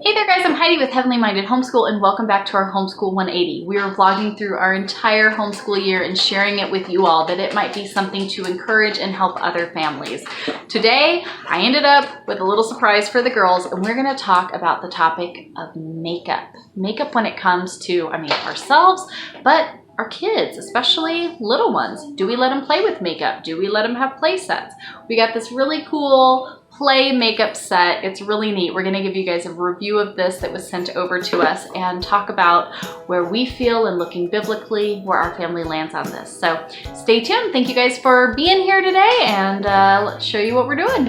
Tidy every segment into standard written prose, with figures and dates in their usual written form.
Hey there guys, I'm Heidi with Heavenly Minded Homeschool and welcome back to our Homeschool 180. We are vlogging through our entire homeschool year and sharing it with you all that it might be something to encourage and help other families. Today, I ended up with a little surprise for the girls and we're going to talk about the topic of makeup. Makeup when it comes to, ourselves, but our kids, especially little ones. Do we let them play with makeup? Do we let them have play sets? We got this really cool play makeup set. It's really neat. We're going to give you guys a review of this that was sent over to us and talk about where we feel and looking biblically where our family lands on this. So stay tuned. Thank you guys for being here today and let's show you what we're doing.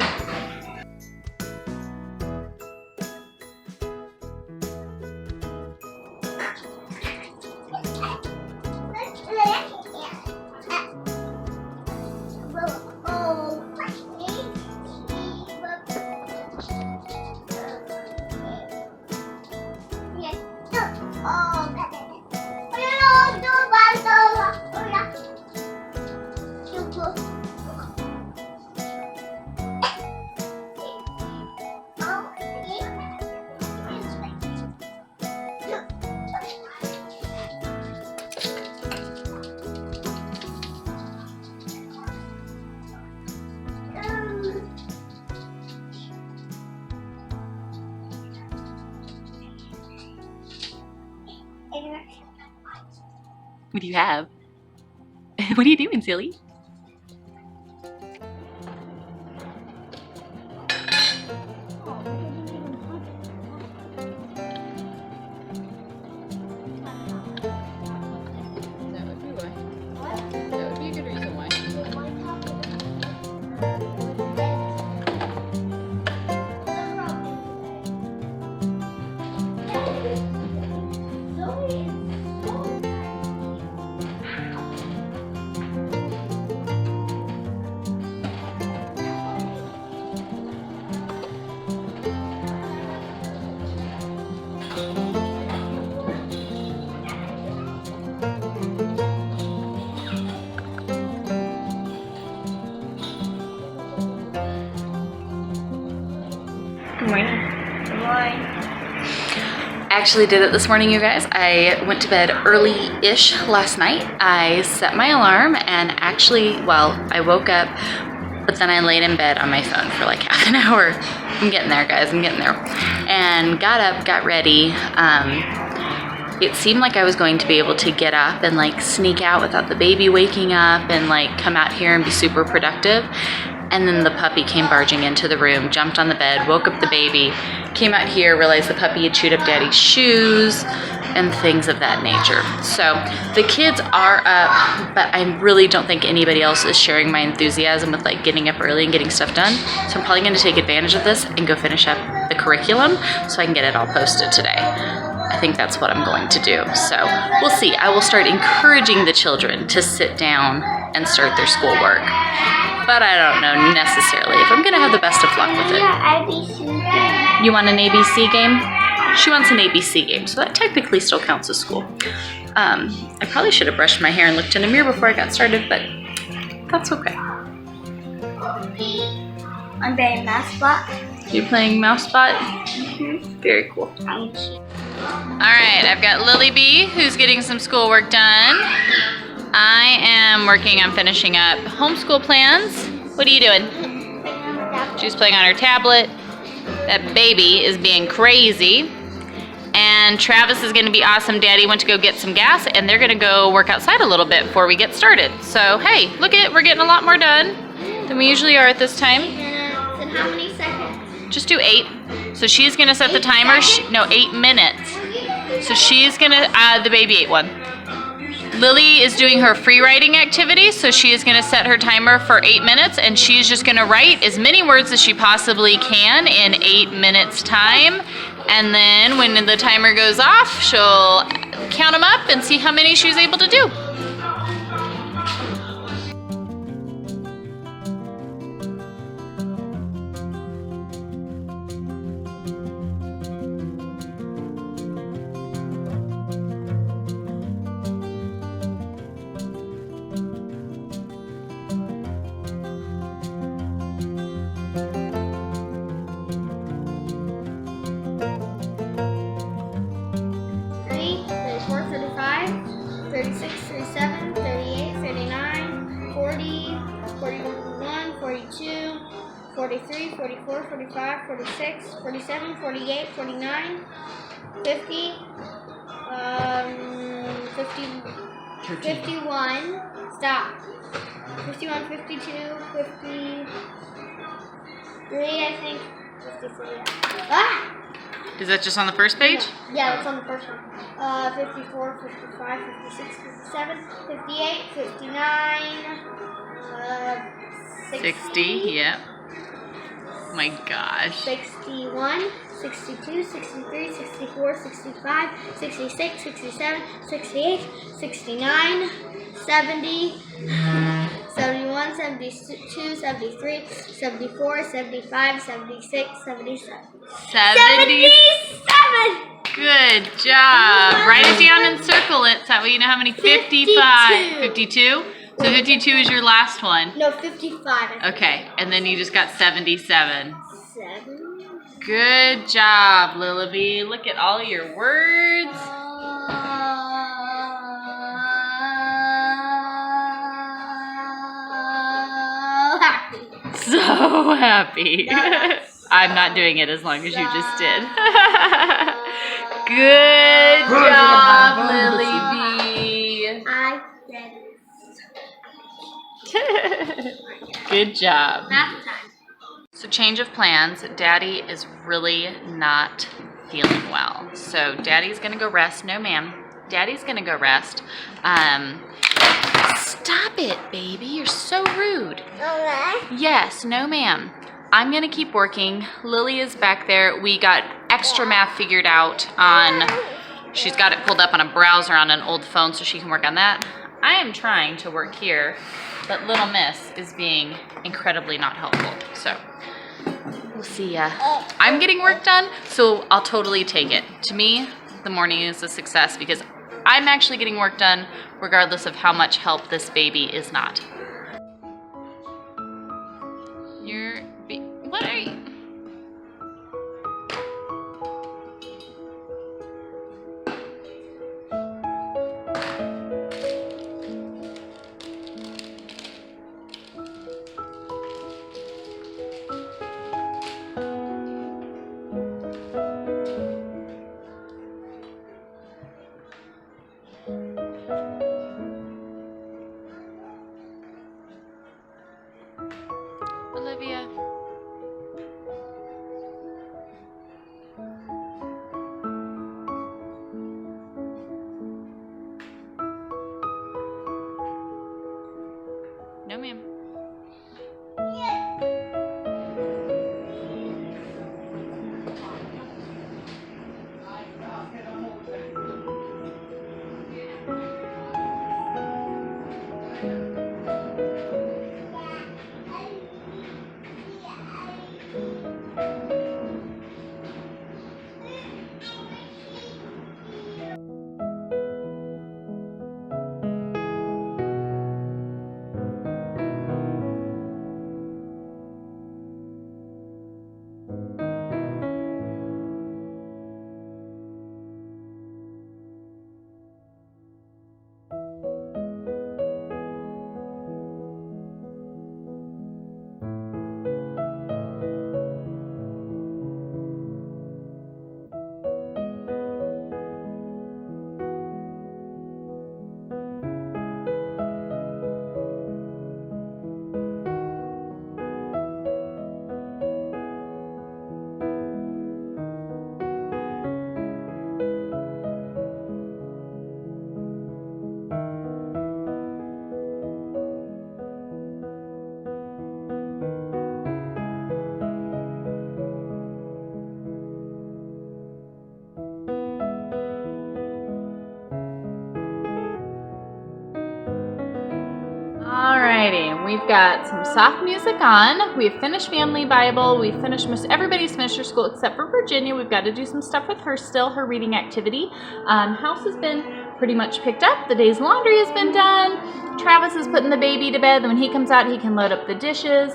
What do you have? What are you doing, silly? That would be a good reason why. Good morning. Good morning. I actually did it this morning, you guys. I went to bed early-ish last night. I set my alarm and I woke up, but then I laid in bed on my phone for like half an hour. I'm getting there, guys, I'm getting there. And got up, got ready. It seemed like I was going to be able to get up and like sneak out without the baby waking up and like come out here and be super productive. And then the puppy came barging into the room, jumped on the bed, woke up the baby, came out here, realized the puppy had chewed up Daddy's shoes and things of that nature. So the kids are up, but I really don't think anybody else is sharing my enthusiasm with like getting up early and getting stuff done. So I'm probably going to take advantage of this and go finish up the curriculum so I can get it all posted today. I think that's what I'm going to do. So we'll see. I will start encouraging the children to sit down and start their schoolwork. But I don't know necessarily if I'm going to have the best of luck with it. ABC game. You want an ABC game? She wants an ABC game, so that technically still counts as school. I probably should have brushed my hair and looked in a mirror before I got started, but that's okay. I'm playing Mousebot. You're playing Mousebot? Mm-hmm. Very cool. Alright, I've got Lily B, who's getting some schoolwork done. I am working on finishing up homeschool plans. What are you doing? She's playing on her tablet. That baby is being crazy. And Travis is going to be awesome. Daddy went to go get some gas, and they're going to go work outside a little bit before we get started. So, hey, look at it. We're getting a lot more done than we usually are at this time. And how many seconds? Just do 8. So she's going to set the timer. 8 minutes. So she's going to, the baby ate one. Lily is doing her free writing activity, so she is going to set her timer for 8 minutes, and she's just going to write as many words as she possibly can in 8 minutes time. And then when the timer goes off, she'll count them up and see how many she's able to do. 43, 44, 45, 46, 47, 48, 49, 50, 51, stop. 51, 52, 53, I think. 53, yeah. Ah! Is that just on the first page? Yeah, that's on the first one. 54, 55, 56, 57, 58, 59, 60, yep. My gosh. 61, 62, 63, 64, 65, 66, 67, 68, 69, 70, 71, 72, 73, 74, 75, 76, 77. 77! Good job. Write it down and circle it so that way you know how many. 55. 52? So 52 is your last one. No, 55. Okay, and then you just got 77. 7. Good job, Lillaby. Look at all your words. Happy. So happy. Yes. I'm not doing it as long as you just did. Good job, Lily B. I said Good job. math time. So change of plans. Daddy is really not feeling well. So Daddy's gonna go rest. No, ma'am. Daddy's gonna go rest. Stop it, baby. You're so rude. Okay. Yes, no, ma'am. I'm gonna keep working. Lily is back there. We got extra math figured out on, she's got it pulled up on a browser on an old phone so she can work on that. I am trying to work here, but little miss is being incredibly not helpful. So we'll see. I'm getting work done, so I'll totally take it. To me, the morning is a success because I'm actually getting work done regardless of how much help this baby is not. What are you? Olivia. No, ma'am. Alrighty, we've got some soft music on. We've finished Family Bible. We've finished, everybody's finished their school except for Virginia. We've got to do some stuff with her still, her reading activity. House has been pretty much picked up. The day's laundry has been done. Travis is putting the baby to bed. Then when he comes out, he can load up the dishes.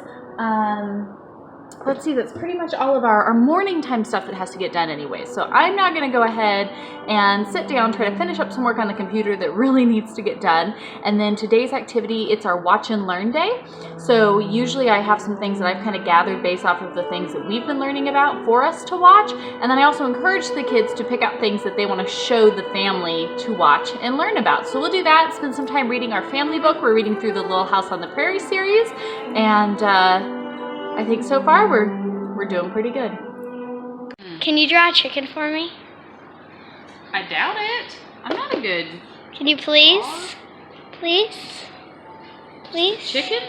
let's see, that's pretty much all of our morning time stuff that has to get done anyway. So I'm now going to go ahead and sit down, try to finish up some work on the computer that really needs to get done. And then today's activity, it's our watch and learn day. So usually I have some things that I've kind of gathered based off of the things that we've been learning about for us to watch. And then I also encourage the kids to pick out things that they want to show the family to watch and learn about. So we'll do that, spend some time reading our family book. We're reading through the Little House on the Prairie series. And I think so far we're doing pretty good. Can you draw a chicken for me? I doubt it. I'm not a good... Can you please? Please? Please? Chicken?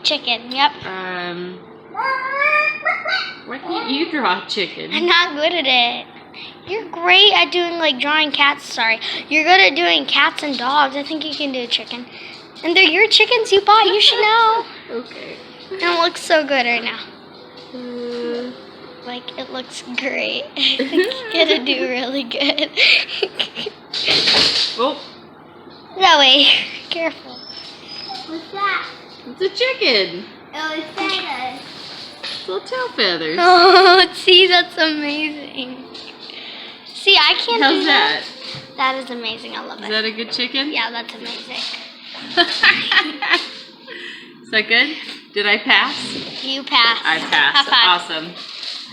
Chicken, yep. Why can't you draw chicken? I'm not good at it. You're great at doing, like, drawing cats. Sorry. You're good at doing cats and dogs. I think you can do a chicken. And they're your chickens you bought. You should know. Okay. And it looks so good right now. Like, it looks great. I think you're gonna do really good. Oh. Zoe, careful. What's that? It's a chicken. Oh, it's feathers. Little tail feathers. Oh, see, that's amazing. See, I can't How's do that. that? That is amazing. I love it. Is that a good chicken? Yeah, that's amazing. Is that good? Did I pass? You passed. I passed. High five. Awesome.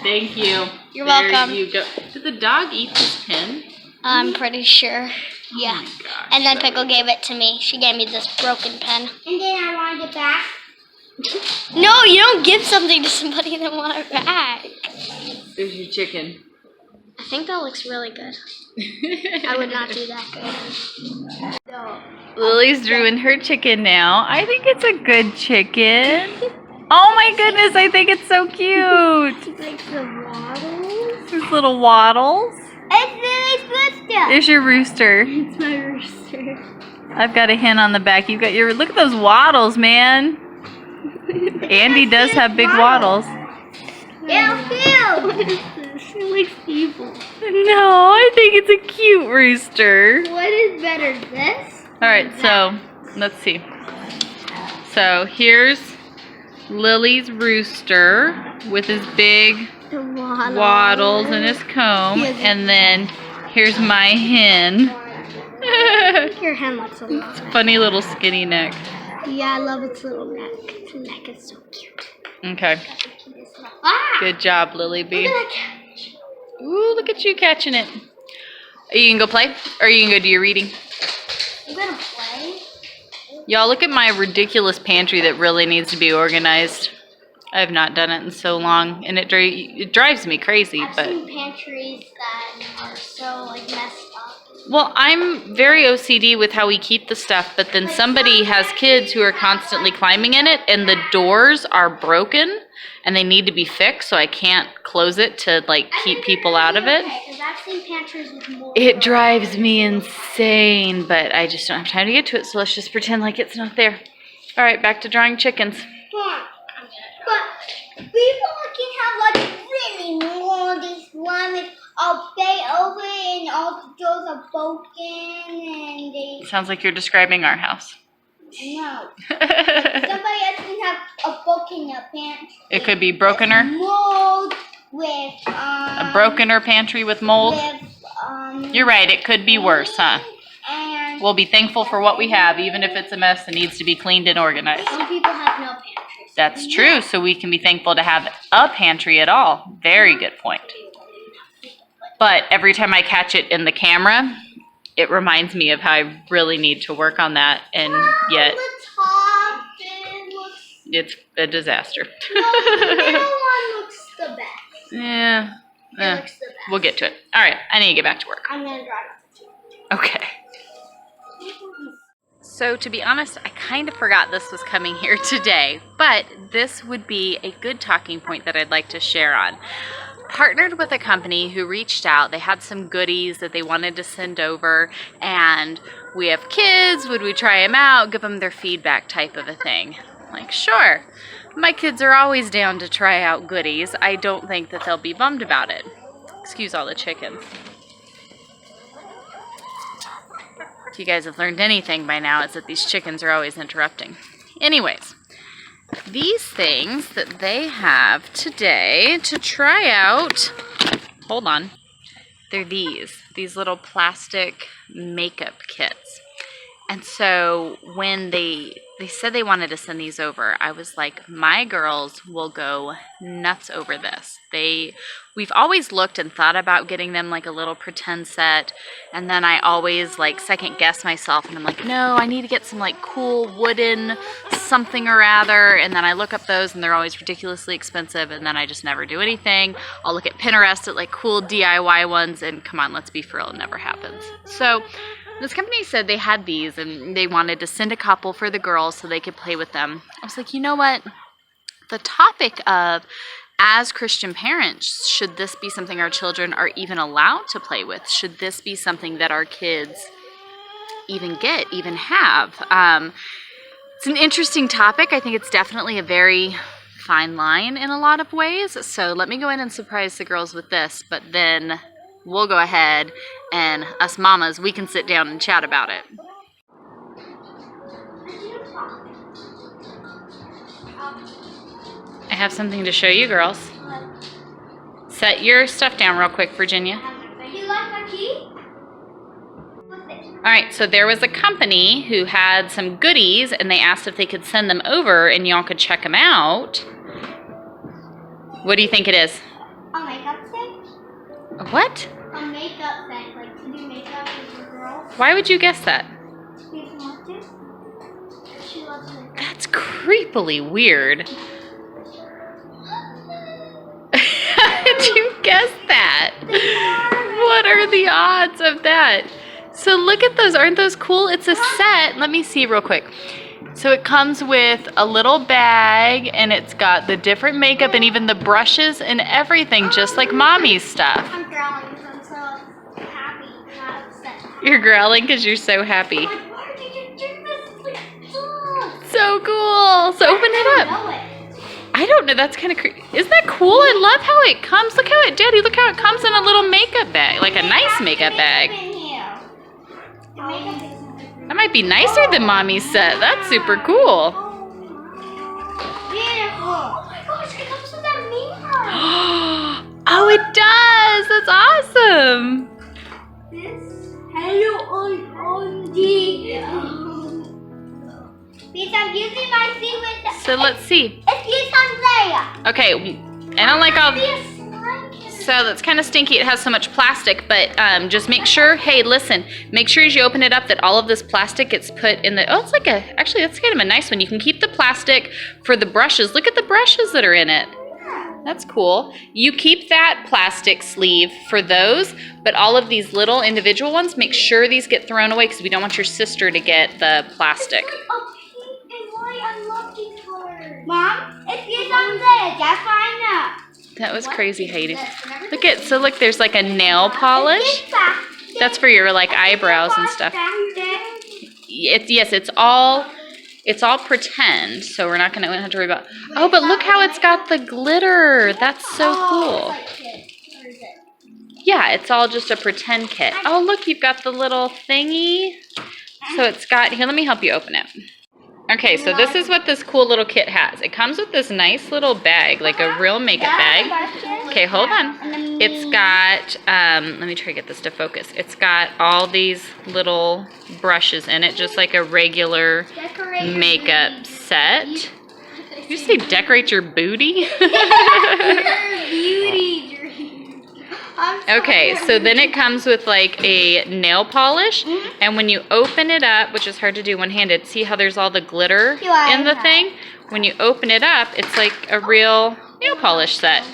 Thank you. You're there welcome. You go. Did the dog eat this pin? I'm pretty sure. Yeah. Oh my gosh, And then Pickle gave it to me. She gave me this broken pen. And then I wanted it back. No, you don't give something to somebody and then want it back. There's your chicken. I think that looks really good. I would not do that good. No. Lily's drawing her chicken now. I think it's a good chicken. Oh my goodness, I think it's so cute. Like the waddles. These little waddles. It's Lily's rooster. There's your rooster. It's my rooster. I've got a hen on the back. You've got your, look at those waddles, man. Andy does have big waddles. It looks evil. No, I think it's a cute rooster. What is better, this? Alright, so let's see. So here's Lily's rooster with his big waddles and his comb. And then here's my hen. Your hen looks a lot. Funny little skinny neck. Yeah, I love its little neck. Its neck is so cute. Okay. Ah! Good job, Lily B. Look at that catch. Ooh, look at you catching it. Are you gonna go play? Or are you gonna go do your reading? I'm gonna play. Y'all, look at my ridiculous pantry that really needs to be organized. I have not done it in so long, and it drives me crazy. I've But seen pantries that are so, like, messed up. well, I'm very OCD with how we keep the stuff, but then somebody has kids who are constantly climbing in it, and the doors are broken, and they need to be fixed, so I can't close it to, like, keep people out of it. Okay, because I've seen pantries with more. It drives me insane, but I just don't have time to get to it, so let's just pretend like it's not there. All right, back to drawing chickens. But people can have, like, really more this one with all bay over and all the doors are broken and they... Sounds like you're describing our house. No. Somebody else can have a broken pantry. It could be brokener. Mold with, A brokener pantry with mold. You're right, it could be worse, huh? And We'll be thankful for what we have, even if it's a mess and needs to be cleaned and organized. some people have no pantries. That's true, so we can be thankful to have a pantry at all. Very good point. But every time I catch it in the camera, it reminds me of how I really need to work on that, and yet The top, it looks... it's a disaster. No, the middle one looks the best. Yeah, It looks the best. we'll get to it. All right, I need to get back to work. I'm gonna draw it. Okay. So to be honest, I kind of forgot this was coming here today, but this would be a good talking point that I'd like to share on. Partnered with a company who reached out. They had some goodies that they wanted to send over, and we have kids, would we try them out, give them their feedback type of a thing. Like, sure, my kids are always down to try out goodies. I don't think that they'll be bummed about it. Excuse all the chickens. If you guys have learned anything by now, it's that these chickens are always interrupting. Anyways, these things that they have today to try out. Hold on. They're these little plastic makeup kits. And so when they said they wanted to send these over, I was like, my girls will go nuts over this. We've always looked and thought about getting them like a little pretend set, and then I always like second guess myself, and I'm like, no, I need to get some like cool wooden something or other, and then I look up those and they're always ridiculously expensive, and then I just never do anything. I'll look at Pinterest at like cool DIY ones, and come on, let's be for real, it never happens. So this company said they had these and they wanted to send a couple for the girls so they could play with them. I was like, you know what? The topic of, as Christian parents, should this be something our children are even allowed to play with? Should this be something that our kids even have? It's an interesting topic. I think it's definitely a very fine line in a lot of ways. So let me go in and surprise the girls with this, but then we'll go ahead and us mamas, we can sit down and chat about it. I have something to show you girls. Set your stuff down real quick, Virginia. You like my key? Alright, so there was a company who had some goodies and they asked if they could send them over and y'all could check them out. What do you think it is? A makeup set? A what? A makeup set, like to do makeup with a girl. Why would you guess that? She wants to. She loves makeup. That's creepily weird. How did you guess that? What are the odds of that? So look at those. Aren't those cool? It's a set. Let me see real quick. So it comes with a little bag, and it's got the different makeup and even the brushes and everything, just like Mommy's stuff. I'm growling because I'm so happy, not upset. You're growling because you're so happy. Like, why did you do this? Like, ugh. So cool. So open it up. I know it. I don't know. That's kind of creepy. Isn't that cool? I love how it comes. Look how it, Daddy, look how it comes in a little makeup bag, like a nice makeup bag. That might be nicer than Mommy's set. That's super cool. Beautiful. Oh my gosh, it comes with that mirror. Oh, it does. That's awesome. This hello on the. Because I'm using my sequence. So let's see. It's on there. Okay, I don't like all. So that's kind of stinky. It has so much plastic, but just make sure, hey, listen, make sure as you open it up that all of this plastic gets put in the, oh, it's like actually that's kind of a nice one. You can keep the plastic for the brushes. Look at the brushes that are in it. That's cool. You keep that plastic sleeve for those, but all of these little individual ones, make sure these get thrown away because we don't want your sister to get the plastic. I love these colors. Mom, it's on there. That's fine now. That was crazy, Heidi. Look, there's like a nail polish. That's for your like eyebrows and stuff. Yes, it's all pretend, so we're not gonna have to worry about. Oh, but look how it's got the glitter. That's so cool. Yeah, it's all just a pretend kit. Oh, look, you've got the little thingy. So it's got, here, let me help you open it. Okay, so this is what this cool little kit has. It comes with this nice little bag, like a real makeup bag. Okay, hold on. It's got, let me try to get this to focus. It's got all these little brushes in it, just like a regular makeup set. Did you say decorate your booty? Okay, so then it comes with like a nail polish, and when you open it up, which is hard to do one-handed, see how there's all the glitter in the thing? When you open it up, it's like a real nail polish set.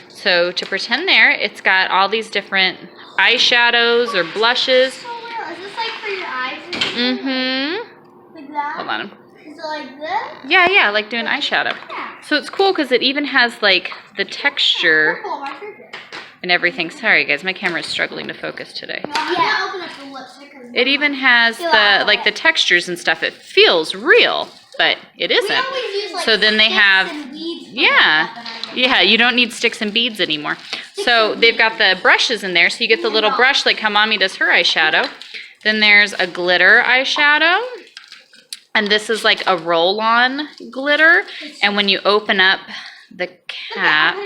So to pretend there, it's got all these different eyeshadows or blushes. Is this like for your eyes? Mm-hmm. Like that? Hold on. Is it like this? Yeah, like doing eyeshadow. Yeah. So it's cool because it even has like the texture Purple, my favorite. and everything. Sorry guys, my camera is struggling to focus today. Yeah, open up the lipstick. It even has the textures and stuff. It feels real, but it isn't. So then they have, yeah, you don't need sticks and beads anymore. So they've got the brushes in there, so you get the little brush like how Mommy does her eyeshadow. Then there's a glitter eyeshadow. And this is like a roll-on glitter. And when you open up the cap,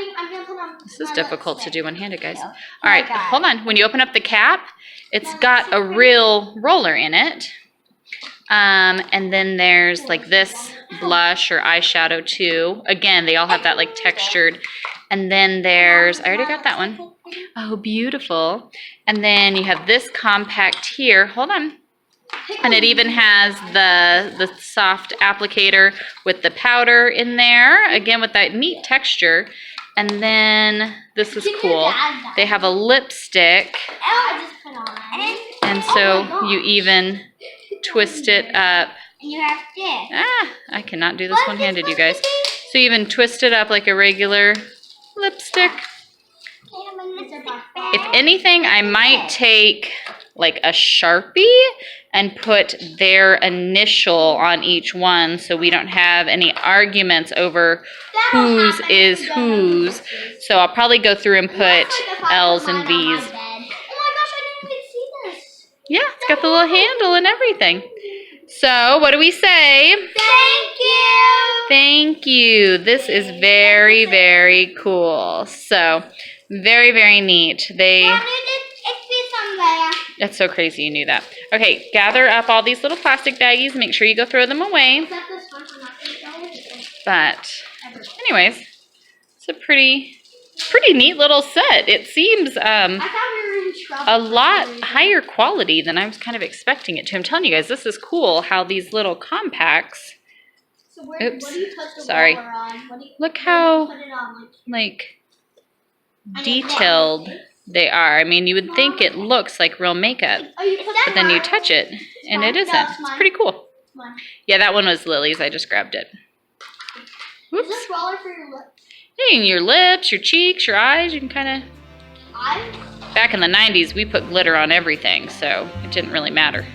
this is difficult to do one-handed, guys. All right, hold on. When you open up the cap, it's got a real roller in it. And then there's like this blush or eyeshadow too. Again, they all have that like textured. And then there's, I already got that one. Oh, beautiful. And then you have this compact here. Hold on. And it even has the soft applicator with the powder in there. Again, with that neat texture. And then this is cool. They have a lipstick. And so you even twist it up. And you have this. I cannot do this one-handed, you guys. So you even twist it up like a regular lipstick. If anything, I might take like a Sharpie and put their initial on each one so we don't have any arguments over whose is whose. So I'll probably go through and put L's and V's. Yeah, it's got the little handle and everything. So, what do we say? Thank you. Thank you. This is very, very cool. So, very, very neat. That's so crazy you knew that. Okay, gather up all these little plastic baggies. Make sure you go throw them away. But, anyways, it's a pretty neat little set. It seems a lot higher quality than I was kind of expecting it to. I'm telling you guys, this is cool how these little compacts. Oops, sorry. Look how like detailed they are. I mean, you would think it looks like real makeup, but then you touch it and it isn't. It's pretty cool. Yeah, that one was Lily's. I just grabbed it. Whoops. Is this roller for your lips? Hey, and your lips, your cheeks, your eyes, you can kind of... Back in the 90s, we put glitter on everything, so it didn't really matter.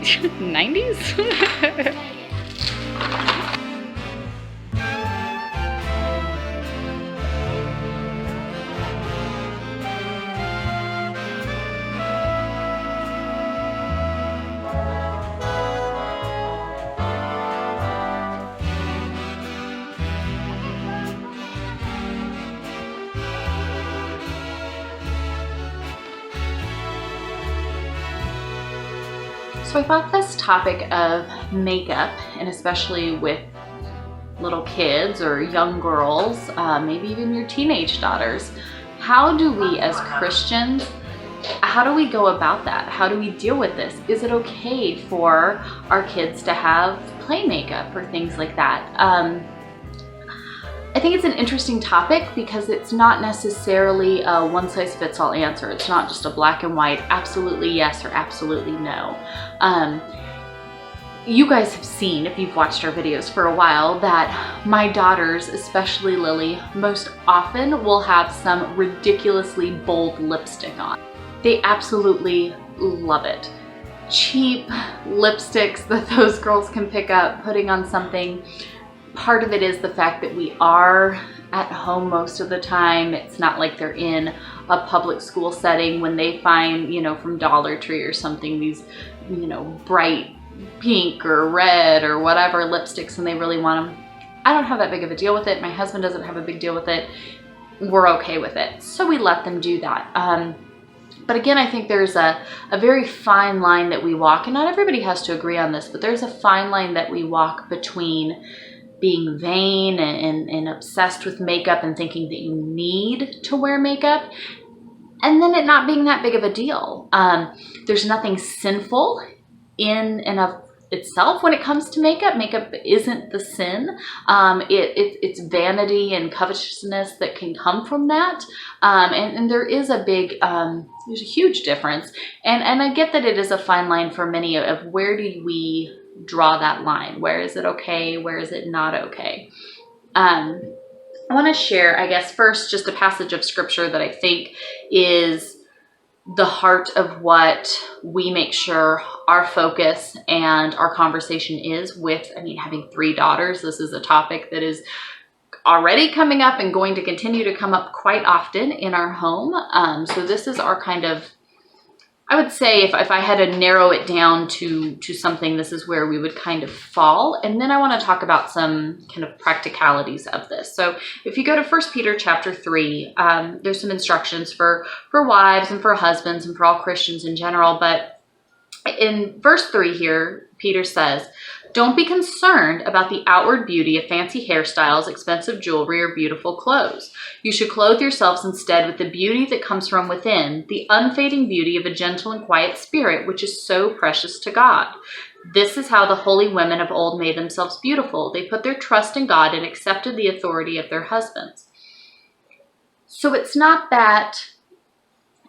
90s? So I thought this topic of makeup, and especially with little kids or young girls, maybe even your teenage daughters, how do we as Christians, how do we go about that? How do we deal with this? Is it okay for our kids to have play makeup or things like that? I think it's an interesting topic because it's not necessarily a one-size-fits-all answer. It's not just a black and white, absolutely yes or absolutely no. You guys have seen, if you've watched our videos for a while, that my daughters, especially Lily, most often will have some ridiculously bold lipstick on. They absolutely love it. Cheap lipsticks that those girls can pick up, putting on something. Part of it is the fact that we are at home most of the time. It's not like they're in a public school setting when they find, you know, from Dollar Tree or something, these, you know, bright pink or red or whatever lipsticks and they really want them. I don't have that big of a deal with it. My husband doesn't have a big deal with it. We're okay with it. So we let them do that. But again, I think there's a very fine line that we walk, and not everybody has to agree on this, but there's a fine line that we walk between being vain and obsessed with makeup and thinking that you need to wear makeup, and then it not being that big of a deal. There's nothing sinful in and of itself when it comes to makeup. Makeup isn't the sin. It's vanity and covetousness that can come from that. And there is a big, there's a huge difference. And I get that it is a fine line for many of where do we draw that line? Where is it okay? Where is it not okay? I want to share, I guess, first just a passage of scripture that I think is the heart of what we make sure our focus and our conversation is with. I mean, having 3 daughters, this is a topic that is already coming up and going to continue to come up quite often in our home. So this is our kind of I would say if I had to narrow it down to something, this is where we would kind of fall. And then I want to talk about some kind of practicalities of this. So if you go to 1 Peter chapter 3, there's some instructions for wives and for husbands and for all Christians in general. But in verse 3 here, Peter says, don't be concerned about the outward beauty of fancy hairstyles, expensive jewelry, or beautiful clothes. You should clothe yourselves instead with the beauty that comes from within, the unfading beauty of a gentle and quiet spirit, which is so precious to God. This is how the holy women of old made themselves beautiful. They put their trust in God and accepted the authority of their husbands. So it's not that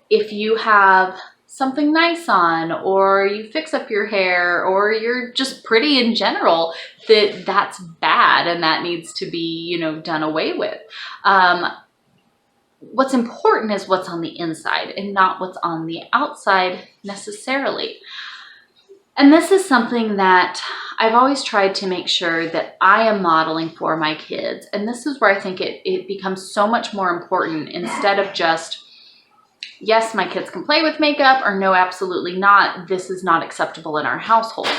if you have something nice on, or you fix up your hair, or you're just pretty in general, that's bad and that needs to be, done away with. What's important is what's on the inside and not what's on the outside necessarily. And this is something that I've always tried to make sure that I am modeling for my kids. And this is where I think it becomes so much more important, instead of just, yes, my kids can play with makeup, or no, absolutely not. This is not acceptable in our household.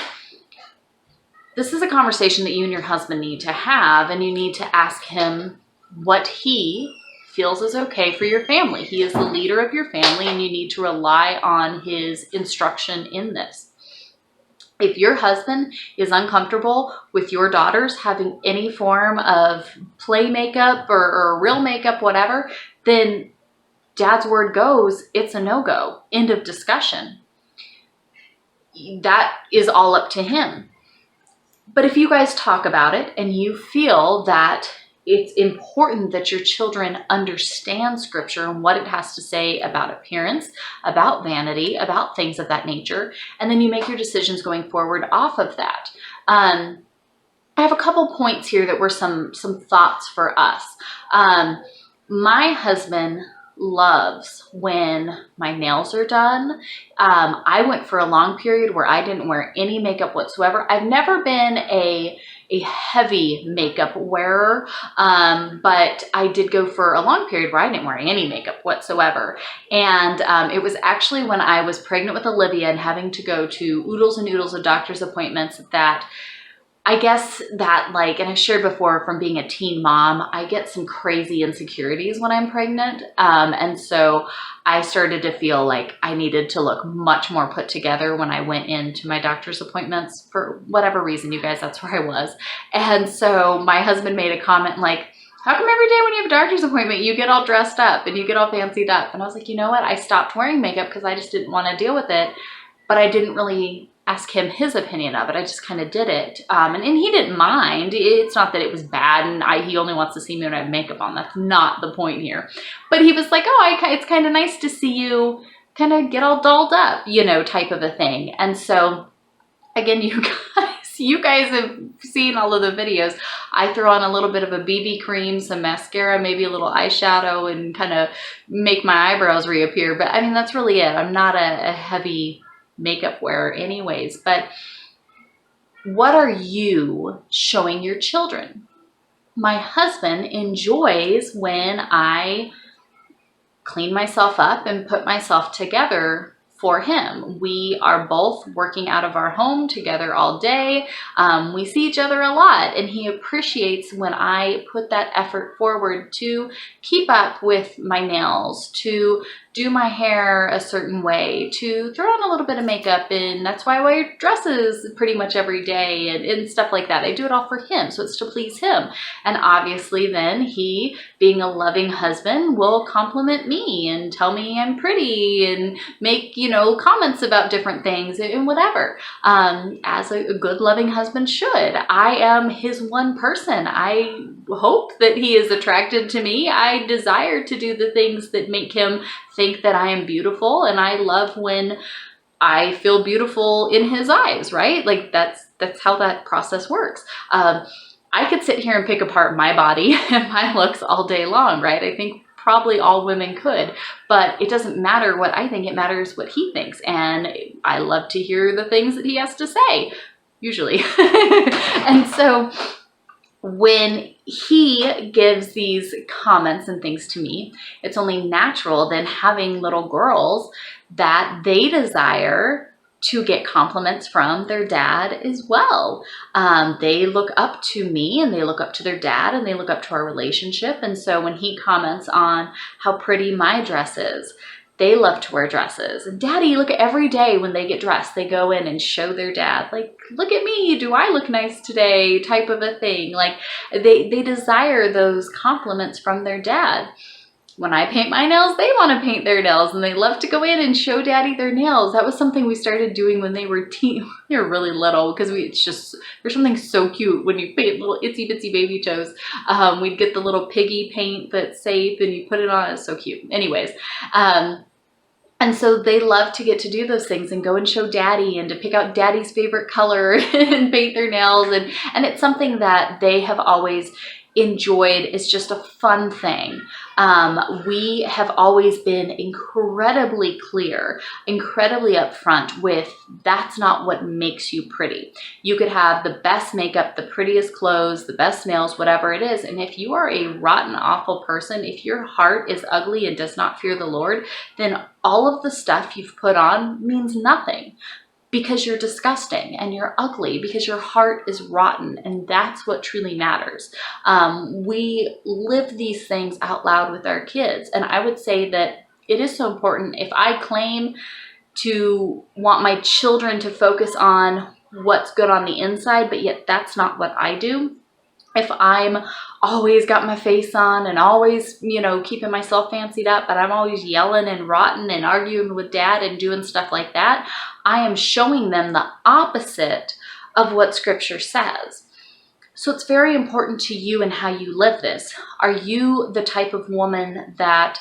This is a conversation that you and your husband need to have, and you need to ask him what he feels is okay for your family. He is the leader of your family, and you need to rely on his instruction in this. If your husband is uncomfortable with your daughters having any form of play makeup or real makeup, whatever, then Dad's word goes, it's a no-go. End of discussion. That is all up to him. But if you guys talk about it and you feel that it's important that your children understand Scripture and what it has to say about appearance, about vanity, about things of that nature, and then you make your decisions going forward off of that. I have a couple points here that were some thoughts for us. My husband loves when my nails are done. I went for a long period where I didn't wear any makeup whatsoever. I've never been a heavy makeup wearer, but I did go for a long period where I didn't wear any makeup whatsoever. And it was actually when I was pregnant with Olivia and having to go to oodles and oodles of doctor's appointments that I guess that, and I shared before, from being a teen mom, I get some crazy insecurities when I'm pregnant. And so I started to feel like I needed to look much more put together when I went into my doctor's appointments. For whatever reason, you guys, that's where I was. And so my husband made a comment like, how come every day when you have a doctor's appointment, you get all dressed up and you get all fancied up? And I was like, you know what? I stopped wearing makeup because I just didn't want to deal with it. But I didn't really ask him his opinion of it. I just kind of did it. And he didn't mind. It's not that it was bad and he only wants to see me when I have makeup on. That's not the point here. But he was like, oh, it's kind of nice to see you kind of get all dolled up, type of a thing. And so, again, you guys have seen all of the videos. I throw on a little bit of a BB cream, some mascara, maybe a little eyeshadow, and kind of make my eyebrows reappear. But I mean, that's really it. I'm not a heavy makeup wearer anyways. But what are you showing your children? My husband enjoys when I clean myself up and put myself together for him. We are both working out of our home together all day. We see each other a lot, and he appreciates when I put that effort forward to keep up with my nails, to do my hair a certain way, to throw on a little bit of makeup, and that's why I wear dresses pretty much every day and stuff like that. I do it all for him, so it's to please him. And obviously then he, being a loving husband, will compliment me and tell me I'm pretty and make, comments about different things and whatever, as a good loving husband should. I am his one person. I hope that he is attracted to me. I desire to do the things that make him think that I am beautiful, and I love when I feel beautiful in his eyes, right? That's how that process works. I could sit here and pick apart my body and my looks all day long, right? I think probably all women could, but it doesn't matter what I think, it matters what he thinks. And I love to hear the things that he has to say, usually. And so when he gives these comments and things to me. It's only natural then having little girls that they desire to get compliments from their dad as well. They look up to me and they look up to their dad and they look up to our relationship. And so when he comments on how pretty my dress is, they love to wear dresses. And daddy, look, every day when they get dressed, they go in and show their dad, like, look at me, do I look nice today, type of a thing. Like they desire those compliments from their dad. When I paint my nails, they want to paint their nails and they love to go in and show daddy their nails. That was something we started doing when they were they were really little, because there's something so cute when you paint little itsy bitsy baby toes. We'd get the little piggy paint that's safe and you put it on. It's so cute. Anyways, and so they love to get to do those things and go and show daddy and to pick out daddy's favorite color and paint their nails. And it's something that they have always enjoyed. It's just a fun thing. We have always been incredibly clear, incredibly upfront with that's not what makes you pretty. You could have the best makeup, the prettiest clothes, the best nails, whatever it is. And if you are a rotten, awful person, if your heart is ugly and does not fear the Lord, then all of the stuff you've put on means nothing. Because you're disgusting and you're ugly, because your heart is rotten, and that's what truly matters. We live these things out loud with our kids, and I would say that it is so important. If I claim to want my children to focus on what's good on the inside, but yet that's not what I do, if I'm always got my face on and always, keeping myself fancied up, but I'm always yelling and rotten and arguing with dad and doing stuff like that, I am showing them the opposite of what Scripture says. So it's very important to you and how you live this. Are you the type of woman that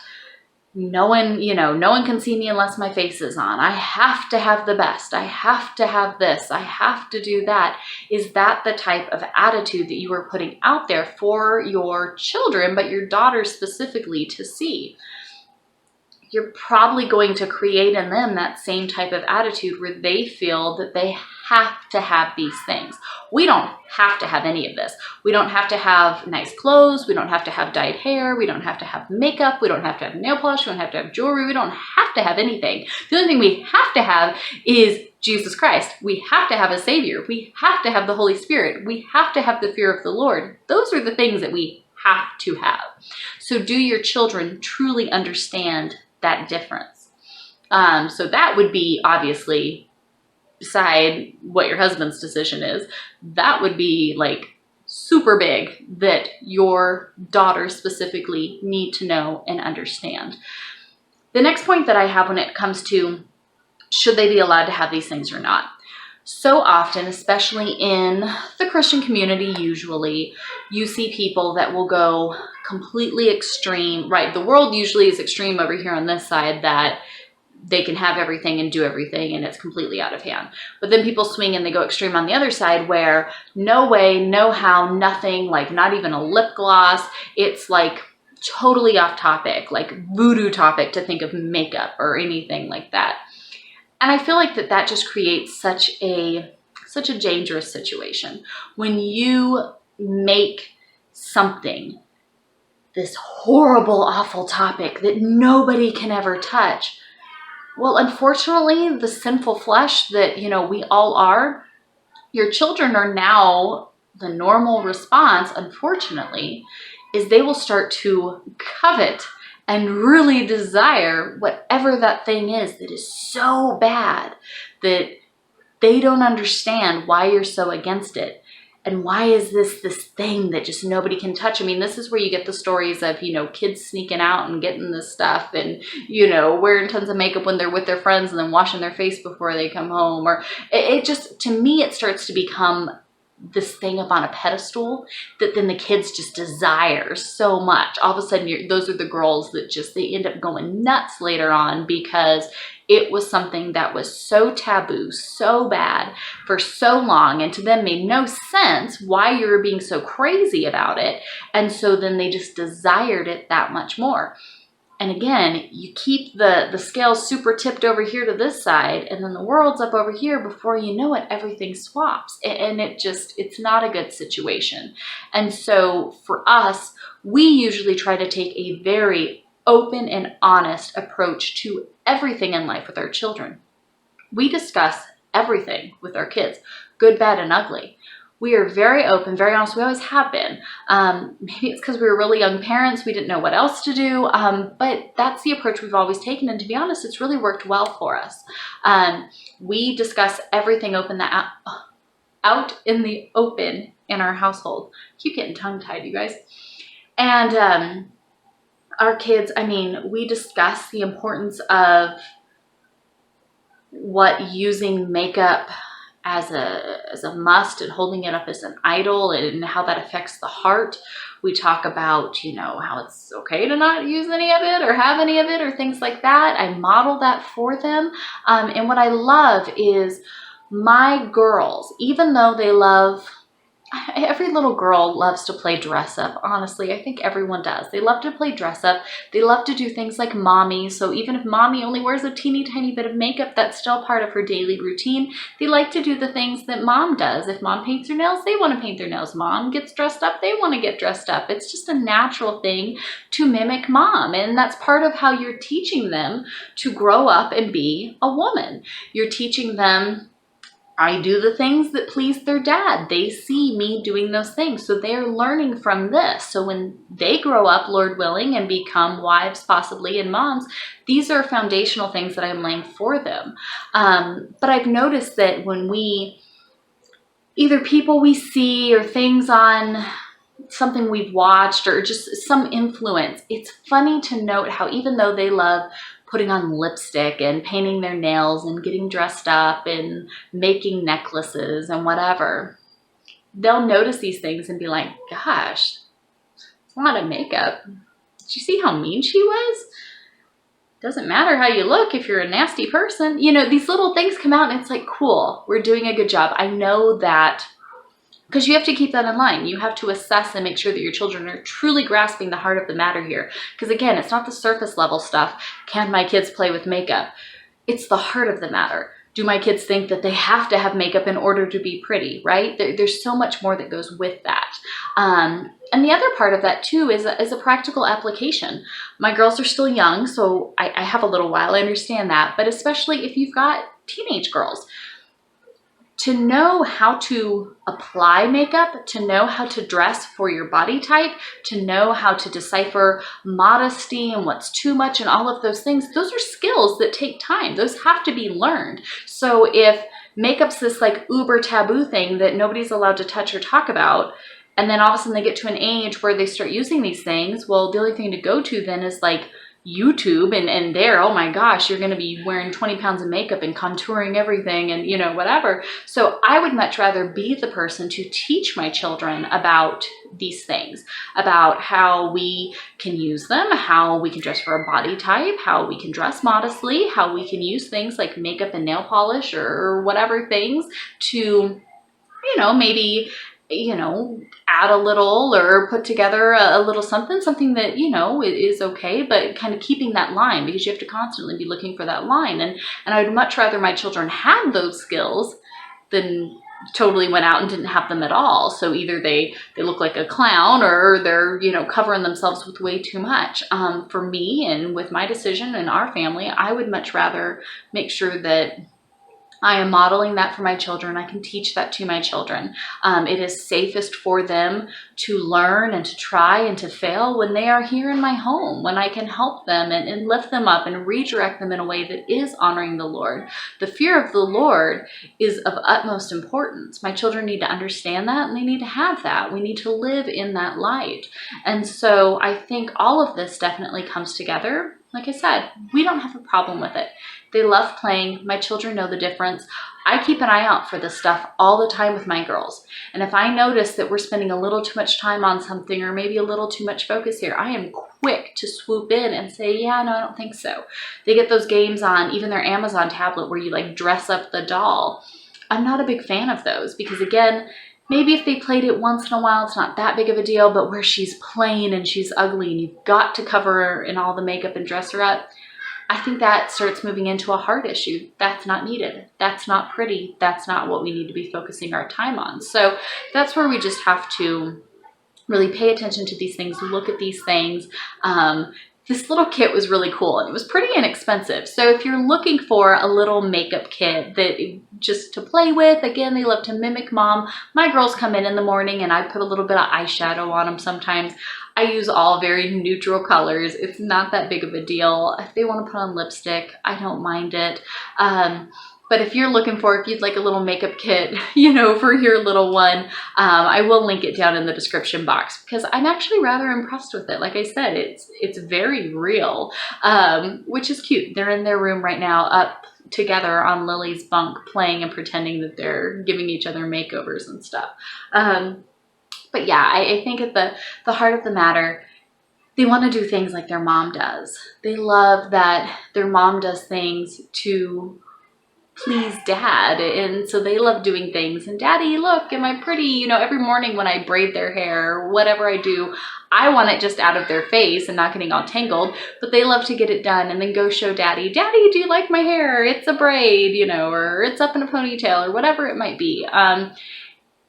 no one can see me unless my face is on? I have to have the best. I have to have this. I have to do that. Is that the type of attitude that you are putting out there for your children, but your daughters specifically to see? You're probably going to create in them that same type of attitude where they feel that they have to have these things. We don't have to have any of this. We don't have to have nice clothes. We don't have to have dyed hair. We don't have to have makeup. We don't have to have nail polish. We don't have to have jewelry. We don't have to have anything. The only thing we have to have is Jesus Christ. We have to have a Savior. We have to have the Holy Spirit. We have to have the fear of the Lord. Those are the things that we have to have. So do your children truly understand that difference? So that would be, obviously, beside what your husband's decision is, that would be like super big that your daughters specifically need to know and understand. The next point that I have when it comes to should they be allowed to have these things or not. So often, especially in the Christian community, usually you see people that will go completely extreme, right? The world usually is extreme over here on this side, that they can have everything and do everything and it's completely out of hand. But then people swing and they go extreme on the other side where no way, no how, nothing, like not even a lip gloss. It's like totally off topic, like voodoo topic to think of makeup or anything like that. And I feel like that just creates such a dangerous situation. When you make something this horrible, awful topic that nobody can ever touch, well, unfortunately, the sinful flesh that, we all are, your children are now, the normal response, unfortunately, is they will start to covet and really desire whatever that thing is that is so bad that they don't understand why you're so against it. And why is this thing that just nobody can touch? I mean, this is where you get the stories of, kids sneaking out and getting this stuff and, wearing tons of makeup when they're with their friends and then washing their face before they come home. Or it just, to me, it starts to become this thing up on a pedestal that then the kids just desire so much. All of a sudden, those are the girls that they end up going nuts later on because it was something that was so taboo, so bad for so long, and to them made no sense why you were being so crazy about it. And so then they just desired it that much more. And again, you keep the scales super tipped over here to this side, and then the world's up over here. Before you know it, everything swaps. And it's not a good situation. And so for us, we usually try to take a very open and honest approach to everything in life with our children. We discuss everything with our kids, good, bad, and ugly. We are very open, very honest. We always have been. Maybe it's because we were really young parents. We didn't know what else to do. But that's the approach we've always taken. And to be honest, it's really worked well for us. We discuss everything out in the open in our household. Keep getting tongue-tied, you guys. And our kids, I mean, we discuss the importance of what using makeup as a must and holding it up as an idol and how that affects the heart. We talk about, how it's okay to not use any of it or have any of it or things like that. I model that for them. And what I love is my girls, even though every little girl loves to play dress up. Honestly, I think everyone does. They love to play dress up. They love to do things like mommy. So even if mommy only wears a teeny tiny bit of makeup, that's still part of her daily routine. They like to do the things that mom does. If mom paints her nails, they want to paint their nails. Mom gets dressed up, they want to get dressed up. It's just a natural thing to mimic mom. And that's part of how you're teaching them to grow up and be a woman. You're teaching them, I do the things that please their dad. They see me doing those things. So they're learning from this. So when they grow up, Lord willing, and become wives possibly and moms, these are foundational things that I'm laying for them. But I've noticed that when either people we see or things on something we've watched or just some influence, it's funny to note how even though they love putting on lipstick and painting their nails and getting dressed up and making necklaces and whatever, they'll notice these things and be like, gosh, it's a lot of makeup. Did you see how mean she was? Doesn't matter how you look if you're a nasty person. These little things come out and it's like, cool, we're doing a good job. I know that. Because you have to keep that in line. You have to assess and make sure that your children are truly grasping the heart of the matter here. Because again, it's not the surface level stuff. Can my kids play with makeup? It's the heart of the matter. Do my kids think that they have to have makeup in order to be pretty, right? There's so much more that goes with that. And the other part of that too is a practical application. My girls are still young, so I have a little while, I understand that. But especially if you've got teenage girls, to know how to apply makeup, to know how to dress for your body type, to know how to decipher modesty and what's too much and all of those things, those are skills that take time. Those have to be learned. So if makeup's this like uber taboo thing that nobody's allowed to touch or talk about, and then all of a sudden they get to an age where they start using these things, well, the only thing to go to then is like YouTube and there, oh my gosh, you're going to be wearing 20 pounds of makeup and contouring everything and whatever. So I would much rather be the person to teach my children about these things, about how we can use them, how we can dress for a body type, how we can dress modestly, how we can use things like makeup and nail polish or whatever things to, maybe add a little or put together a little something that, is okay, but kind of keeping that line, because you have to constantly be looking for that line. And I would much rather my children had those skills than totally went out and didn't have them at all. So either they look like a clown or they're, covering themselves with way too much. For me and with my decision and our family, I would much rather make sure that I am modeling that for my children. I can teach that to my children. It is safest for them to learn and to try and to fail when they are here in my home, when I can help them and lift them up and redirect them in a way that is honoring the Lord. The fear of the Lord is of utmost importance. My children need to understand that, and they need to have that. We need to live in that light. And so I think all of this definitely comes together. Like I said, we don't have a problem with it. They love playing. My children know the difference. I keep an eye out for this stuff all the time with my girls. And if I notice that we're spending a little too much time on something or maybe a little too much focus here, I am quick to swoop in and say, yeah, no, I don't think so. They get those games on even their Amazon tablet where you like dress up the doll. I'm not a big fan of those because again, maybe if they played it once in a while, it's not that big of a deal, but where she's plain and she's ugly and you've got to cover her in all the makeup and dress her up, I think that starts moving into a heart issue. That's not needed. That's not pretty. That's not what we need to be focusing our time on. So that's where we just have to really pay attention to these things, look at these things. This little kit was really cool and it was pretty inexpensive. So if you're looking for a little makeup kit that just to play with, again, they love to mimic mom. My girls come in the morning and I put a little bit of eyeshadow on them sometimes. I use all very neutral colors. It's not that big of a deal. If they want to put on lipstick, I don't mind it. But if you're looking for, if you'd like a little makeup kit, you know, for your little one, I will link it down in the description box because I'm actually rather impressed with it. Like I said, it's very real, which is cute. They're in their room right now up together on Lily's bunk playing and pretending that they're giving each other makeovers and stuff. But yeah, I think at the heart of the matter, they want to do things like their mom does. They love that their mom does things to please dad, and so they love doing things. And daddy, look, am I pretty? You know, every morning when I braid their hair or whatever I do, I want it just out of their face and not getting all tangled, but they love to get it done and then go show daddy, do you like my hair? It's a braid, you know, or it's up in a ponytail or whatever it might be.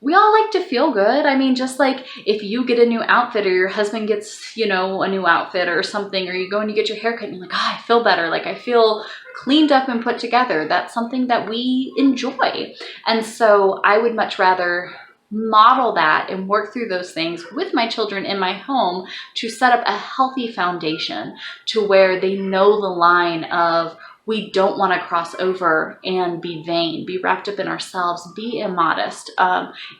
We all like to feel good. I mean, just like if you get a new outfit or your husband gets, you know, a new outfit or something, or you go and you get your hair cut and you're like, oh, I feel better. Like I feel cleaned up and put together. That's something that we enjoy. And so I would much rather model that and work through those things with my children in my home to set up a healthy foundation to where they know the line of, we don't want to cross over and be vain, be wrapped up in ourselves, be immodest.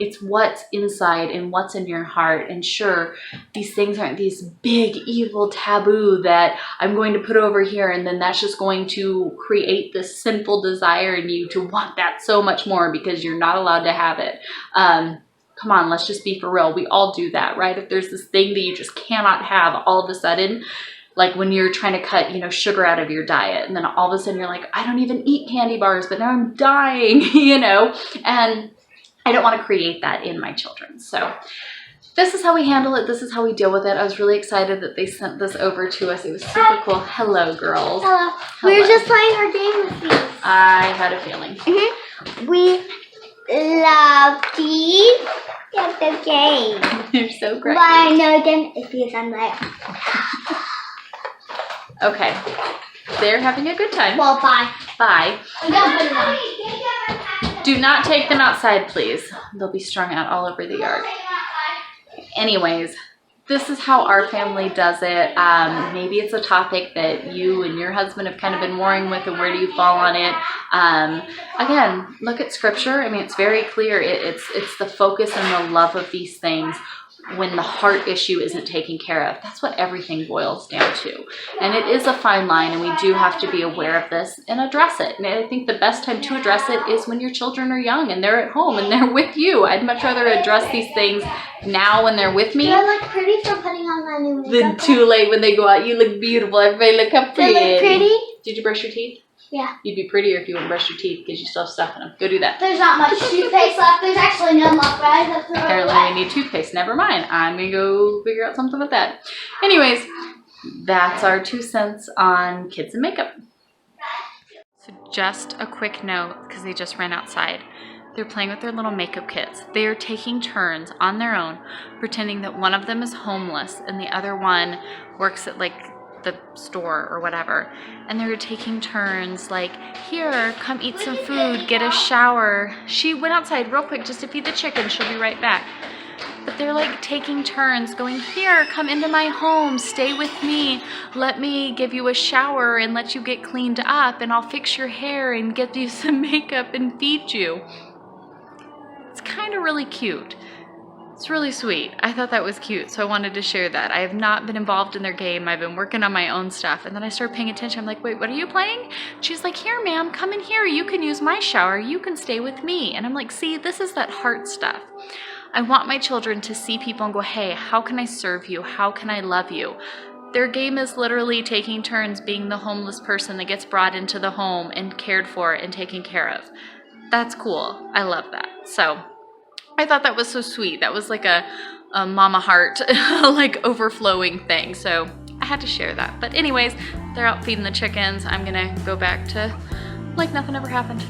It's what's inside and what's in your heart. And sure, these things aren't these big evil taboo that I'm going to put over here and then that's just going to create this sinful desire in you to want that so much more because you're not allowed to have it. Come on, let's just be for real. We all do that, right? If there's this thing that you just cannot have all of a sudden, like when you're trying to cut, you know, sugar out of your diet, and then all of a sudden you're like, I don't even eat candy bars, but now I'm dying, you know, and I don't want to create that in my children. So this is how we handle it. This is how we deal with it. I was really excited that they sent this over to us. It was super cool. Hello, girls. Hello. We were just playing our game with these. I had a feeling. We love these. That's the game. They're so great. But I know them because I'm like... Okay, they're having a good time. Well, bye. Bye. I'm gonna put it on. Do not take them outside, please. They'll be strung out all over the yard. Anyways, this is how our family does it. Maybe it's a topic that you and your husband have kind of been warring with, and where do you fall on it? Again, look at scripture. I mean, it's very clear. It's the focus and the love of these things. When the heart issue isn't taken care of, that's what everything boils down to. And it is a fine line, and we do have to be aware of this and address it. And I think the best time to address it is when your children are young and they're at home and they're with you. I'd much rather address these things now when they're with me. Do I look pretty for putting on my new makeup? Than too late when they go out. You look beautiful. Everybody look how pretty. Do I look pretty? Did you brush your teeth? Yeah. You'd be prettier if you wouldn't brush your teeth because you still have stuff in them. Go do that. There's not much toothpaste left. There's actually none left, guys. Apparently we need toothpaste. Never mind. I'm going to go figure out something with that. Anyways, that's our 2 cents on kids and makeup. So just a quick note, because they just ran outside. They're playing with their little makeup kits. They are taking turns on their own, pretending that one of them is homeless and the other one works at like the store or whatever, and they were taking turns like, here, come eat some food, get a shower. She went outside real quick just to feed the chicken, she'll be right back. But they're like taking turns going, here, come into my home, stay with me, let me give you a shower and let you get cleaned up, and I'll fix your hair and get you some makeup and feed you. It's kind of really cute. It's really sweet. I thought that was cute, so I wanted to share that. I have not been involved in their game. I've been working on my own stuff, and then I started paying attention. I'm like, wait, what are you playing? She's like, here, ma'am, come in here. You can use my shower. You can stay with me. And I'm like, see, this is that heart stuff. I want my children to see people and go, hey, how can I serve you? How can I love you? Their game is literally taking turns being the homeless person that gets brought into the home and cared for and taken care of. That's cool. I love that. So I thought that was so sweet. That was like a mama heart, like overflowing thing. So I had to share that. But anyways, they're out feeding the chickens. I'm gonna go back to like nothing ever happened.